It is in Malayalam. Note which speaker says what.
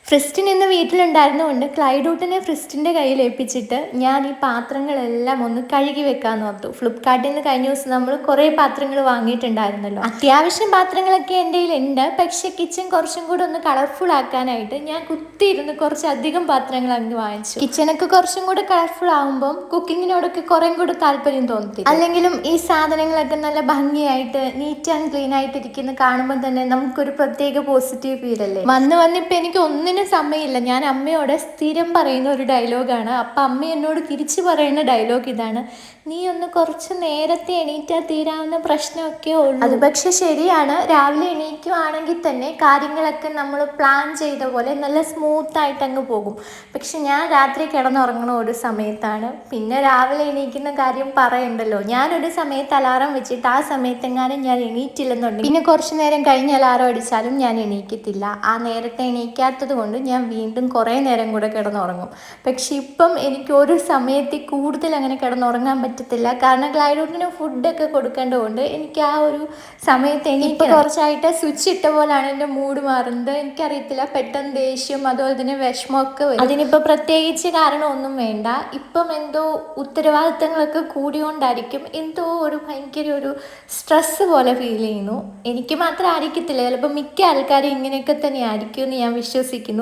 Speaker 1: ഫ്രിസ്റ്റിൻ ഇന്ന് വീട്ടിലുണ്ടായിരുന്നുകൊണ്ട് ക്ലൈഡൂട്ടിനെ ഫ്രിസ്റ്റിൻ്റെ കയ്യിൽ ഏൽപ്പിച്ചിട്ട് ഞാൻ ഈ പാത്രങ്ങളെല്ലാം ഒന്ന് കഴുകി വെക്കാമെന്ന് ഓർത്തു. ഫ്ലിപ്കാർട്ടിൽ നിന്ന് കഴിഞ്ഞ ദിവസം നമ്മൾ കുറേ പാത്രങ്ങൾ വാങ്ങിയിട്ടുണ്ടായിരുന്നല്ലോ. അത്യാവശ്യം പാത്രങ്ങളൊക്കെ എൻ്റെ കയ്യിലുണ്ട്. പക്ഷേ കിച്ചൺ കുറച്ചും കൂടെ ഒന്ന് കളർഫുൾ ആക്കാനായിട്ട് ഞാൻ കുത്തിയിരുന്ന് കുറച്ചധികം പാത്രങ്ങൾ അങ്ങ് വാങ്ങിച്ചു. കിച്ചണൊക്കെ കുറച്ചും കൂടെ കളർഫുൾ ആകുമ്പം കുക്കിങ്ങിനോടൊക്കെ കുറേ കൂടെ താല്പര്യം തോന്നി. അല്ലെങ്കിലും ഈ സാധനങ്ങളൊക്കെ നല്ല ഭംഗിയായിട്ട് നീറ്റ് ആൻഡ് ക്ലീൻ ആയിട്ട് ഇരിക്കുന്ന കാണുമ്പോൾ തന്നെ നമുക്കൊരു പ്രത്യേക പോസിറ്റീവ് ഫീൽ അല്ലേ. വന്നിപ്പോൾ എനിക്ക് ഒന്നിനും സമയമില്ല. ഞാൻ അമ്മയോട് സ്ഥിരം പറയുന്ന ഒരു ഡയലോഗാണ്. അപ്പം അമ്മ എന്നോട് തിരിച്ചു പറയുന്ന ഡയലോഗ് ഇതാണ്: നീ ഒന്ന് കുറച്ച് നേരത്തെ എണീറ്റാൽ തീരാവുന്ന പ്രശ്നമൊക്കെ ഉള്ളൂ. അത് പക്ഷെ ശരിയാണ്. രാവിലെ എണീക്കുവാണെങ്കിൽ തന്നെ കാര്യങ്ങളൊക്കെ നമ്മൾ പ്ലാൻ ചെയ്ത പോലെ നല്ല സ്മൂത്തായിട്ട് അങ്ങ് പോകും. പക്ഷെ ഞാൻ രാത്രി കിടന്നുറങ്ങണ ഒരു സമയത്താണ്. പിന്നെ രാവിലെ എണീക്കുന്ന കാര്യം പറയണ്ടല്ലോ. ഞാനൊരു സമയത്ത് അലാറം വെച്ചിട്ട് ആ സമയത്തെങ്ങാനും ഞാൻ എണീറ്റില്ലെന്നുണ്ടെങ്കിൽ പിന്നെ കുറച്ച് നേരം കഴിഞ്ഞ് അലാറം അടിച്ചാലും ഞാൻ എണീക്കത്തില്ല. ആ നേരത്തെ എണീക്കാത്തത് കൊണ്ട് ഞാൻ വീണ്ടും കുറേ നേരം കൂടെ കിടന്നുറങ്ങും. പക്ഷെ ഇപ്പം എനിക്ക് ഒരു സമയത്തിൽ കൂടുതൽ അങ്ങനെ കിടന്നുറങ്ങാൻ പറ്റത്തില്ല. കാരണം ക്ലൈഡൂട്ടിന് ഫുഡൊക്കെ കൊടുക്കേണ്ടതുകൊണ്ട് എനിക്ക് ആ ഒരു സമയത്ത് എനിക്ക് കുറച്ചായിട്ട് സ്വിച്ച് ഇട്ട പോലാണ് എൻ്റെ മൂഡ് മാറുന്നത്. എനിക്കറിയത്തില്ല, പെട്ടെന്ന് ദേഷ്യം അതുപോലെ തന്നെ വിഷമമൊക്കെ വരും. അതിനിപ്പോൾ പ്രത്യേകിച്ച് കാരണമൊന്നും വേണ്ട. ഇപ്പം എന്തോ ഉത്തരവാദിത്തങ്ങളൊക്കെ കൂടിയോണ്ടായിരിക്കും എന്തോ ഒരു ഭയങ്കര ഒരു സ്ട്രെസ്സ് പോലെ ഫീൽ ചെയ്യുന്നു. എനിക്ക് മാത്രം ആയിരിക്കത്തില്ല, ചിലപ്പോൾ മിക്ക ആൾക്കാരും ഇങ്ങനെയൊക്കെ തന്നെ ആയിരിക്കും എന്ന് ഞാൻ വിശ്വസിക്കുന്നു.